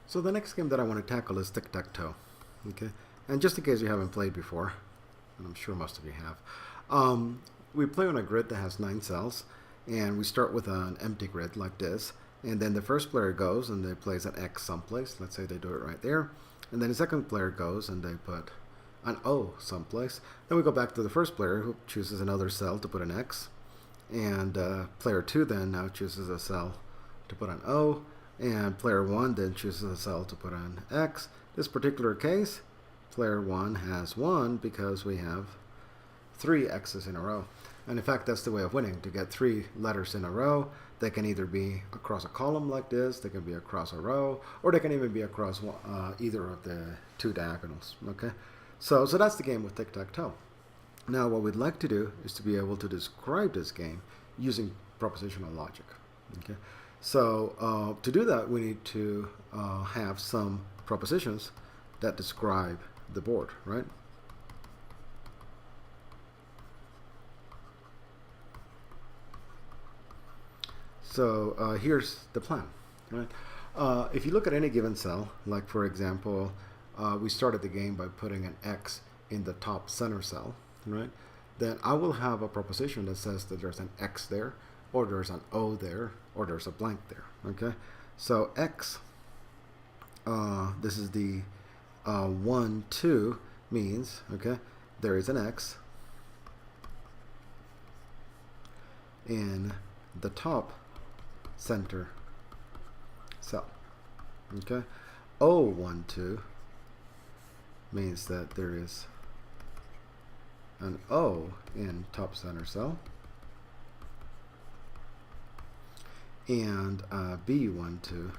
So the next game that I want to tackle is Tic-Tac-Toe. Okay, and just in case you haven't played before, and I'm sure most of you have, we play on a grid that has 9 cells, and we start with an empty grid like this, and then the first player goes and they place an X someplace. Let's say they do it right there, and then the second player goes and they put an O someplace. Then we go back to the first player who chooses another cell to put an X, and player 2 then now chooses a cell to put an O, and player 1 then chooses a cell to put an X. This particular case, player 1 has 1 because we have 3 X's in a row. And in fact, that's the way of winning. To get 3 letters in a row, they can either be across a column like this, they can be across a row, or they can even be across either of the 2 diagonals. Okay, so that's the game with Tic-Tac-Toe. Now what we'd like to do is to be able to describe this game using propositional logic. Okay, so to do that, we need to have some propositions that describe the board, right? So here's the plan, right? If you look at any given cell, like for example, we started the game by putting an X in the top center cell, right? Then I will have a proposition that says that there's an X there, or there's an O there, or there's a blank there, okay? So X, this is the 1, 2 means, okay, there is an X in the top center cell, okay? O12 means that there is an O in top center cell, and B12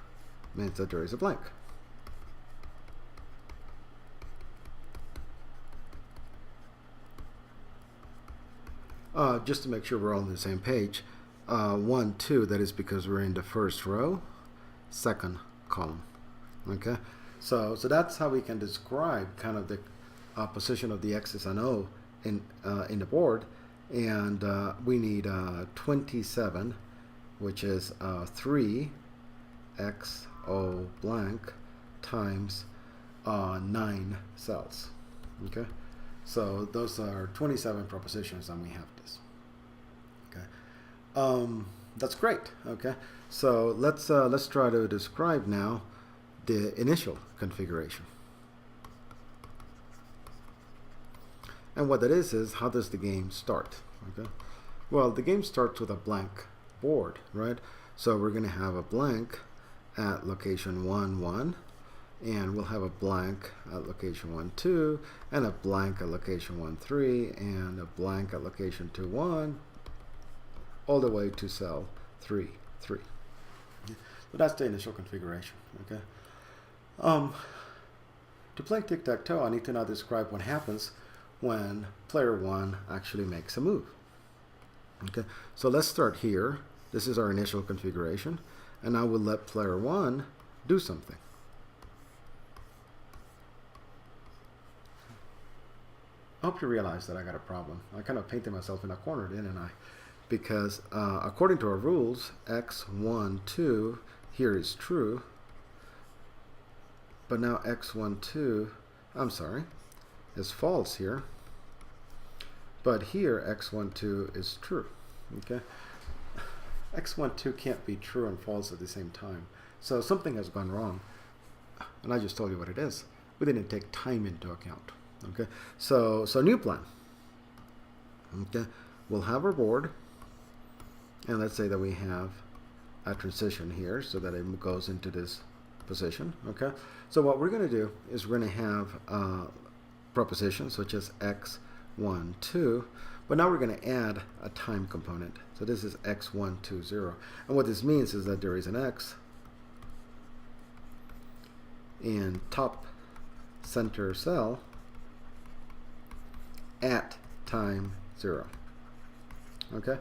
means that there is a blank. Just to make sure we're all on the same page, 1, 2, that is because we're in the first row, second column. Okay, so that's how we can describe kind of the position of the X's and O in the board, and we need 27, which is 3 X O blank times 9 cells. Okay, so those are 27 propositions, and we have this. Okay, that's great. Okay, so let's try to describe now the initial configuration. And what that is how does the game start? Okay, well, the game starts with a blank board, right? So we're going to have a blank at location 1, 1, and we'll have a blank at location 1, 2, and a blank at location 1, 3, and a blank at location 2, 1, all the way to cell 3, 3. So that's the initial configuration. Okay. To play Tic-Tac-Toe, I need to now describe what happens when player 1 actually makes a move. Okay, so let's start here. This is our initial configuration, and I will let player 1 do something. I hope you realize that I got a problem. I kind of painted myself in a corner, didn't I? Because according to our rules, X1, 2 here is true, but now X1, 2, I'm sorry, is false here, but here X1, 2 is true. Okay, X1, 2 can't be true and false at the same time, so something has gone wrong, and I just told you what it is. We didn't take time into account. Okay, so new plan. Okay, we'll have our board, and let's say that we have a transition here so that it goes into this position. Okay, so what we're going to do is we're going to have propositions such as X1, 2, but now we're going to add a time component. So this is X1, 2, 0, and what this means is that there is an X in top center cell at time 0. Okay,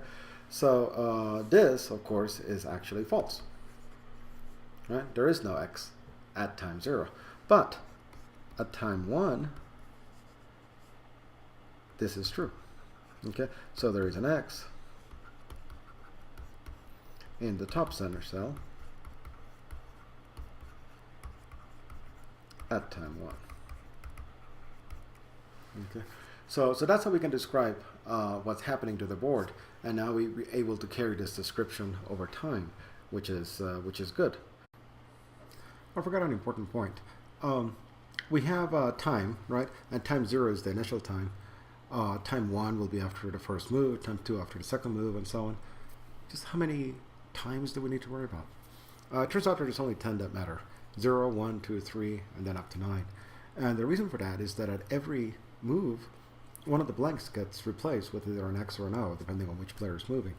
so this of course is actually false, right? There is no X at time 0, but at time 1 this is true. Okay, so there is an X in the top center cell at time 1. Okay, so that's how we can describe what's happening to the board, and now we're able to carry this description over time, which is good. I forgot an important point. We have time, right? And time 0 is the initial time. Time 1 will be after the first move, time 2 after the second move, and so on. Just how many times do we need to worry about? It turns out there's only 10 that matter. 0, 1, 2, 3, and then up to 9. And the reason for that is that at every move, one of the blanks gets replaced with either an X or an O, depending on which player is moving.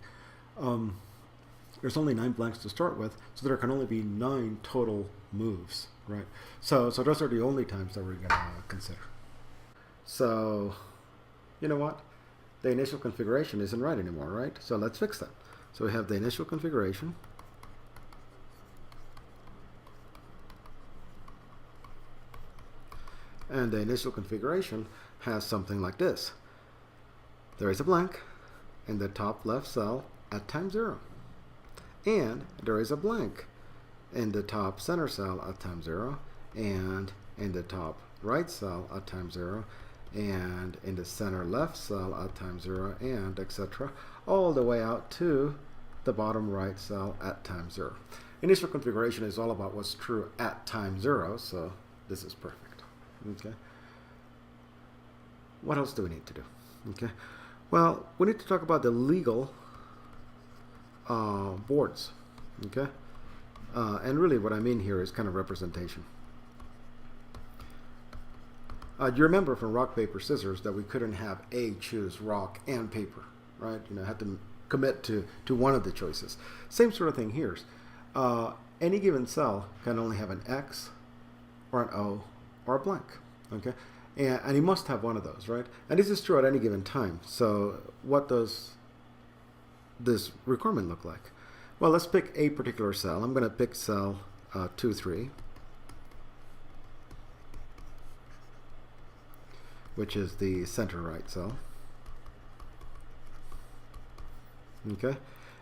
There's only 9 blanks to start with, so there can only be 9 total moves, right? So those are the only times that we're going to consider. So, you know what? The initial configuration isn't right anymore, right? So let's fix that. So we have the initial configuration. And the initial configuration has something like this. There is a blank in the top left cell at time 0. And there is a blank in the top center cell at time 0, and in the top right cell at time 0, and in the center left cell at time 0, and etc. all the way out to the bottom right cell at time 0. Initial configuration is all about what's true at time 0, so this is perfect. Okay. What else do we need to do? Okay. Well, we need to talk about the legal boards. Okay. And really what I mean here is kind of representation. You remember from rock, paper, scissors that we couldn't have A choose rock and paper, right? You know, had to commit to one of the choices. Same sort of thing here. Any given cell can only have an X or an O or a blank, okay? And you must have one of those, right? And this is true at any given time. So what does this requirement look like? Well, let's pick a particular cell. I'm going to pick cell 2, 3, which is the center right cell. Okay,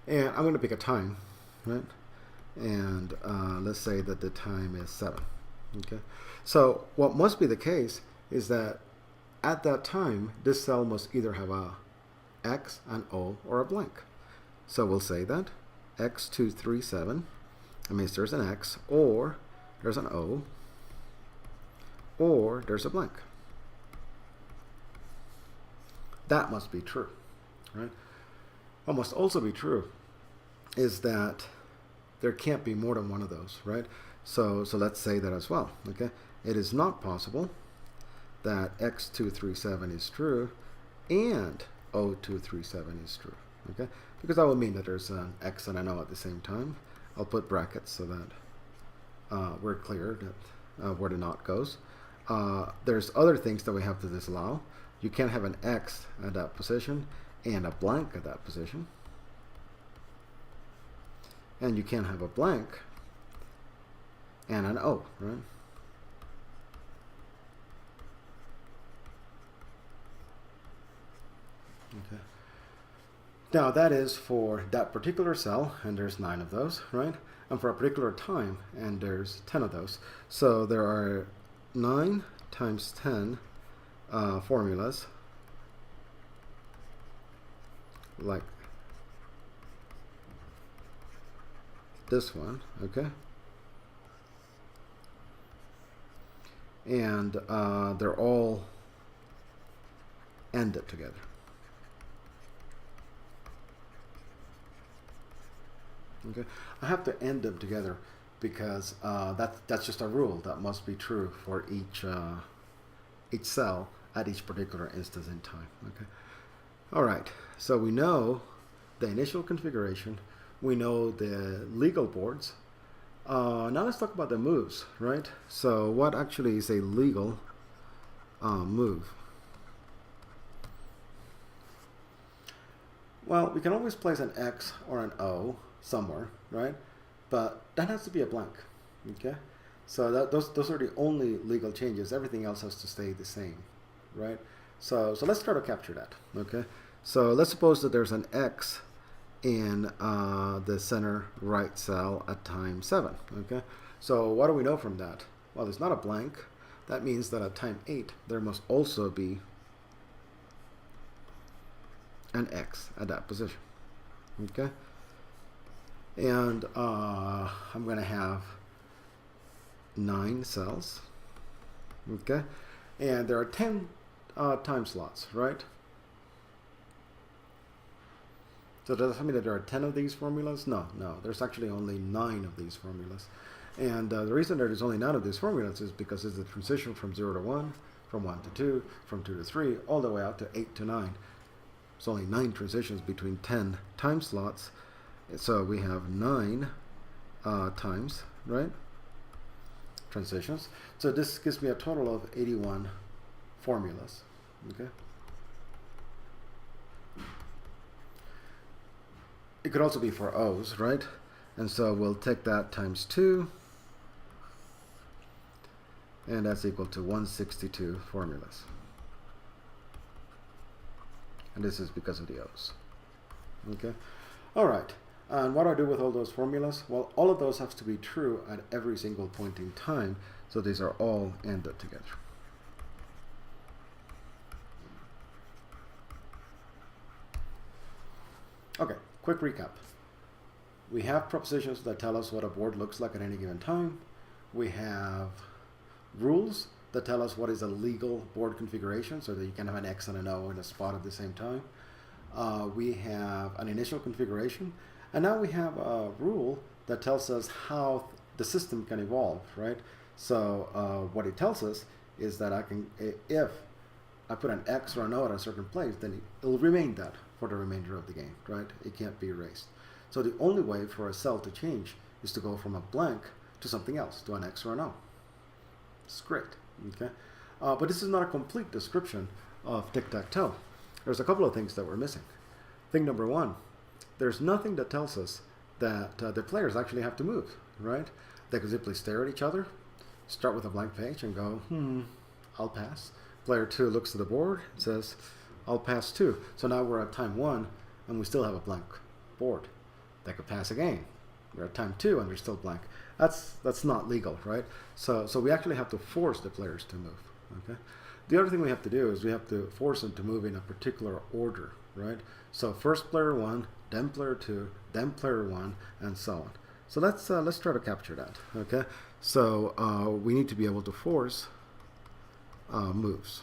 and I'm going to pick a time, right? And let's say that the time is 7. Okay, so what must be the case is that at that time, this cell must either have a X, an O, or a blank. So we'll say that X237, that means there's an X, or there's an O, or there's a blank. That must be true, right? What must also be true is that there can't be more than one of those, right? So let's say that as well, okay? It is not possible that X237 is true and O237 is true, okay? Because that would mean that there's an X and an O at the same time. I'll put brackets so that we're clear that where the not goes. There's other things that we have to disallow. You can't have an X at that position and a blank at that position. And you can't have a blank and an O, right? Okay. Now that is for that particular cell, and there's 9 of those, right? And for a particular time, and there's 10 of those. So there are 9 times 10 formulas, like this one, okay? And they're all ended together. Okay, I have to end them together because that's just a rule that must be true for each cell at each particular instance in time. Okay. All right. So we know the initial configuration. We know the legal boards. Now let's talk about the moves, right? So what actually is a legal move? Well, we can always place an X or an O somewhere, right? But that has to be a blank, okay? So those are the only legal changes. Everything else has to stay the same, right? So let's try to capture that, okay? So let's suppose that there's an X in the center right cell at time 7, okay? So what do we know from that? Well, there's not a blank. that means that at time 8 there must also be an X at that position. Okay? And I'm going to have 9 cells. Okay? And there are 10 time slots, right? So does that mean that there are 10 of these formulas? No, there's actually only 9 of these formulas. And the reason there is only 9 of these formulas is because it's a transition from 0 to 1, from 1 to 2, from 2 to 3, all the way out to 8 to 9. It's only 9 transitions between 10 time slots. So we have 9 times, right? Transitions. So this gives me a total of 81 formulas. Okay. It could also be for O's, right? And so we'll take that times 2, and that's equal to 162 formulas. And this is because of the O's. Okay. All right. And what do I do with all those formulas? Well, all of those have to be true at every single point in time, so these are all ANDed together. Okay, quick recap. We have propositions that tell us what a board looks like at any given time. We have rules that tell us what is a legal board configuration, so that you can have an X and an O in a spot at the same time. We have an initial configuration, and now we have a rule that tells us how the system can evolve, right? So what it tells us is that if I put an X or an O at a certain place, then it'll remain that for the remainder of the game, right? It can't be erased. So the only way for a cell to change is to go from a blank to something else, to an X or an O. It's great, okay? But this is not a complete description of tic-tac-toe. There's a couple of things that we're missing. Thing number one, there's nothing that tells us that the players actually have to move, right? They can simply stare at each other, start with a blank page and go, I'll pass. Player 2 looks at the board and says, I'll pass too. So now we're at time 1 and we still have a blank board. They could pass again. We're at time 2 and we're still blank. That's not legal, right? So we actually have to force the players to move. Okay. The other thing we have to do is we have to force them to move in a particular order, right? So first player 1, then player 2, then player 1, and so on. So let's try to capture that. Okay. So we need to be able to force moves.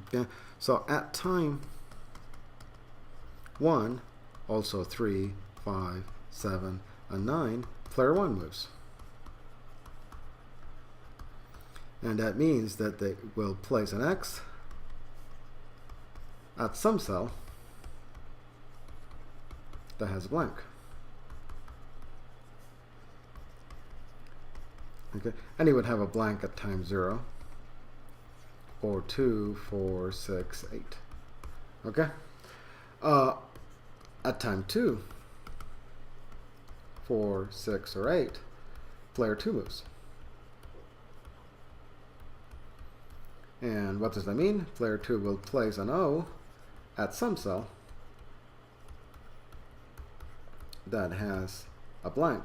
Okay. So at time 1, also 3, 5, 7, and 9, player 1 moves. And that means that they will place an X at some cell that has a blank. Okay, and he would have a blank at time 0, or 2, 4, 6, 8. Okay? At time 2, 4, 6, or 8, player 2 moves. And what does that mean? Player 2 will place an O at some cell that has a blank.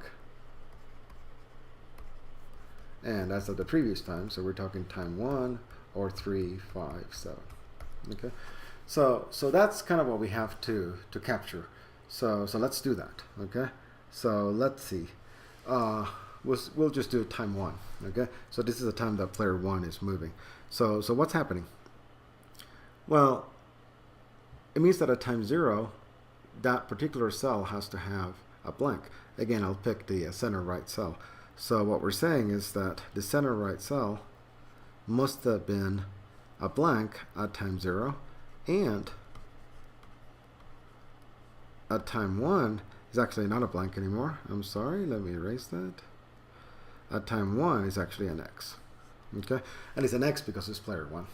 And as of the previous time, so we're talking time 1 or 3, 5, 7. Okay? So that's kind of what we have to capture. So let's do that. Okay? So let's see. We'll just do time 1. Okay? So this is the time that player 1 is moving. So what's happening? Well, it means that at time 0, that particular cell has to have a blank. Again, I'll pick the center right cell. So what we're saying is that the center right cell must have been a blank at time 0, and at time 1 is actually not a blank anymore. I'm sorry, let me erase that. At time 1 is actually an X. Okay, and it's an X because it's player 1.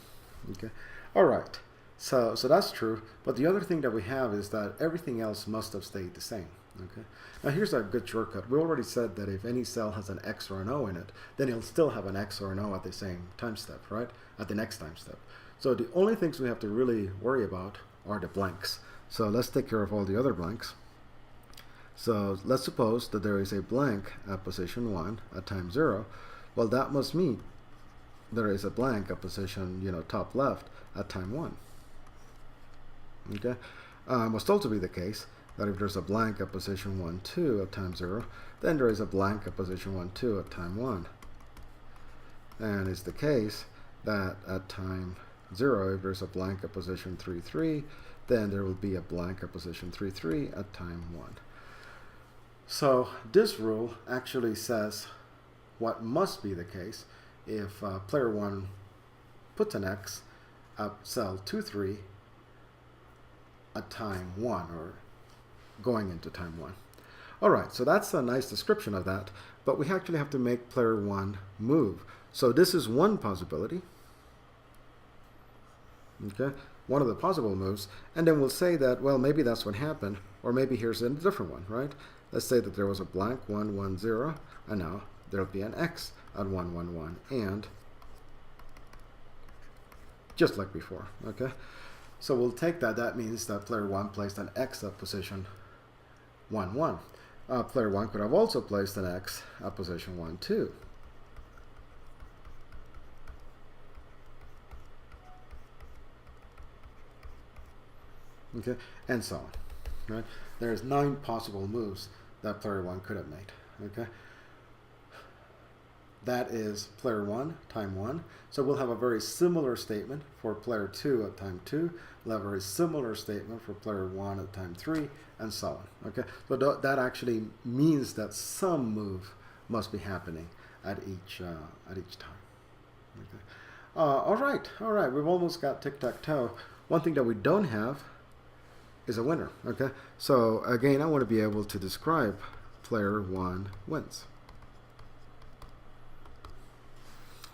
Okay, all right. So that's true. But the other thing that we have is that everything else must have stayed the same. Okay. Now here's a good shortcut. We already said that if any cell has an X or an O in it, then it'll still have an X or an O at the same time step, right? At the next time step. So the only things we have to really worry about are the blanks. So let's take care of all the other blanks. So let's suppose that there is a blank at position 1 at time 0. Well, that must mean there is a blank at position, top left at time 1. Okay, must also be the case that if there's a blank at position 1, 2 at time 0, then there is a blank at position 1, 2 at time 1. And it's the case that at time 0, if there's a blank at position 3, 3, then there will be a blank at position 3, 3 at time 1. So this rule actually says what must be the case if player 1 puts an X at cell 2, 3 at time 1, or going into time 1. Alright, so that's a nice description of that, but we actually have to make player 1 move. So this is one possibility. Okay, one of the possible moves, and then we'll say that, well, maybe that's what happened, or maybe here's a different one, right? Let's say that there was a blank 1, 1, 0, and now there'll be an X at 1, 1, 1, and just like before, okay? So we'll take that. That means that player 1 placed an X at position 1, 1. Player 1 could have also placed an X at position 1, 2. Okay, and so on. Right? There's 9 possible moves that player 1 could have made. Okay, that is player 1, time 1. So we'll have a very similar statement for player 2 at time 2. We'll have a very similar statement for player 1 at time 3, and so on. Okay, so that actually means that some move must be happening at each time. Okay. All right. We've almost got tic-tac-toe. One thing that we don't have is a winner. Okay, so again, I want to be able to describe player 1 wins.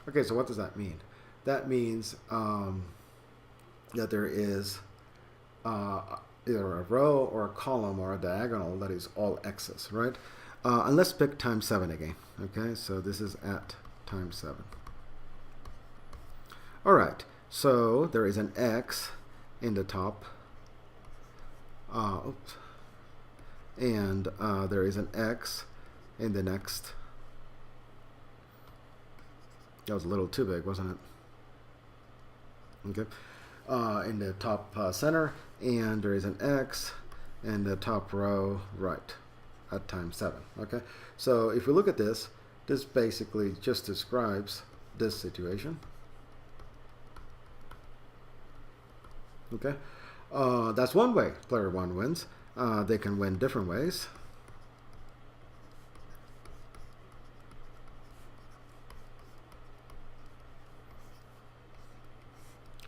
Okay, so what does that mean? That means that there is either a row or a column or a diagonal that is all X's, right? And let's pick time 7 again. Okay, so this is at time 7. All right, so there is an X in the top. And there is an X in the next. That was a little too big, wasn't it? Okay. In the top center, and there is an X in the top row right at time 7. Okay. So if we look at this, this basically just describes this situation. Okay. That's one way player 1 wins. They can win different ways.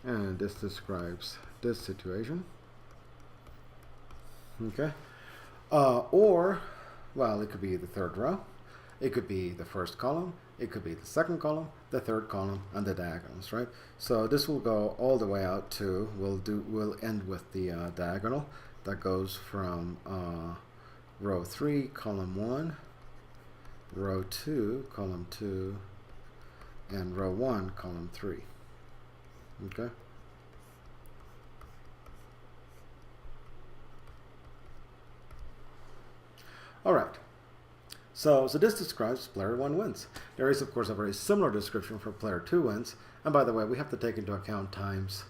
And this describes this situation. Okay. Or, well, it could be the third row. It could be the first column. It could be the second column, the third column, and the diagonals, right? So this will go all the way out to, we'll end with the diagonal that goes from row 3, column 1, row 2, column 2, and row 1, column 3. Okay. All right. So this describes player 1 wins. There is, of course, a very similar description for player 2 wins. And by the way, we have to take into account times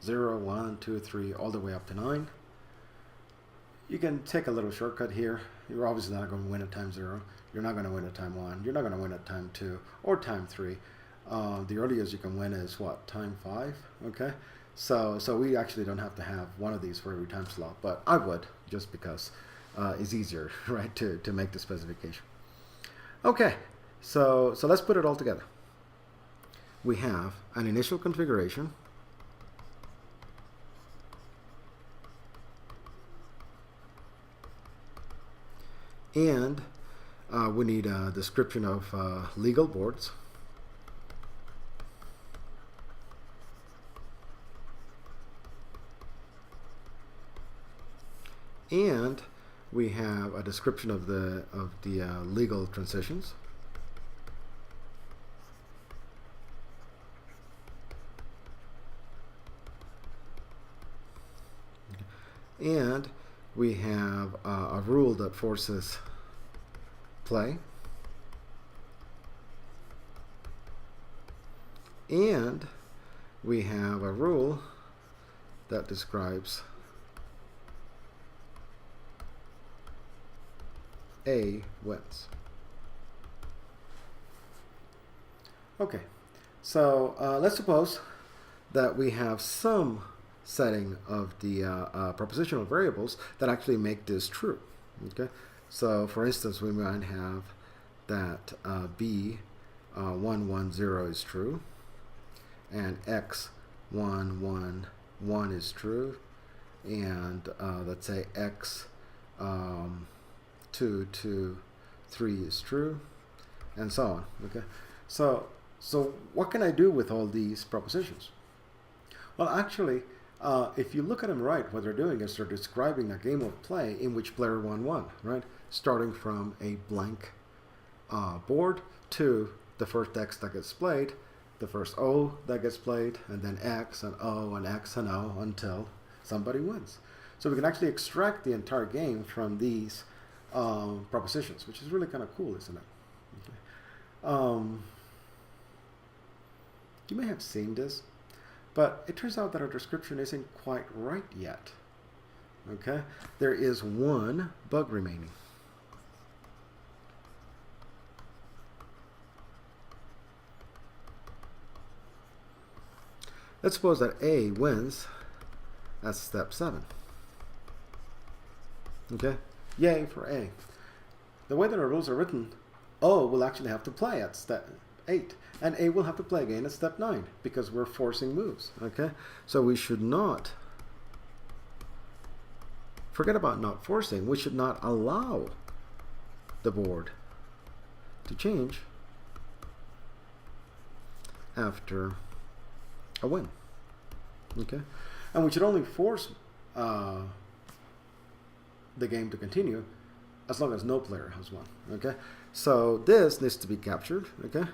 0, 1, 2, 3, all the way up to 9. You can take a little shortcut here. You're obviously not going to win at time 0. You're not going to win at time 1. You're not going to win at time 2 or time 3. The earliest you can win is what, time 5? Okay. So we actually don't have to have one of these for every time slot, but I would, just because it's easier, right, to make the specification. Okay, so let's put it all together. We have an initial configuration, and we need a description of legal boards. And we have a description of the legal transitions. And we have a rule that forces play. And we have a rule that describes A wins. Okay, so let's suppose that we have some setting of the propositional variables that actually make this true. Okay, so for instance, we might have that B110 is true, and X111 is true, and let's say X223 is true, and so on. Okay, so what can I do with all these propositions? Well, actually, if you look at them right, what they're doing is they're describing a game of play in which player 1 won, right? Starting from a blank board to the first X that gets played, the first O that gets played, and then X and O and X and O until somebody wins. So we can actually extract the entire game from these propositions, which is really kind of cool, isn't it? Okay. You may have seen this, but it turns out that our description isn't quite right yet. Okay, there is one bug remaining. Let's suppose that A wins. That's step 7. Okay, yay for A. The way that our rules are written, O will actually have to play at step 8, and A will have to play again at step 9 because we're forcing moves. Okay, so we should not forget about not forcing. We should not allow the board to change after a win. Okay, and we should only force the game to continue as long as no player has won. Okay, so this needs to be captured. Okay,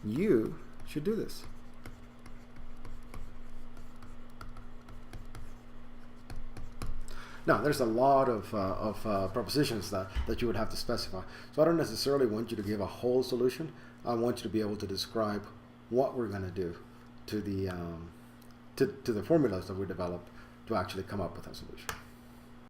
you should do this. Now, there's a lot of propositions that you would have to specify. So I don't necessarily want you to give a whole solution. I want you to be able to describe what we're going to do to the formulas that we developed to actually come up with a solution.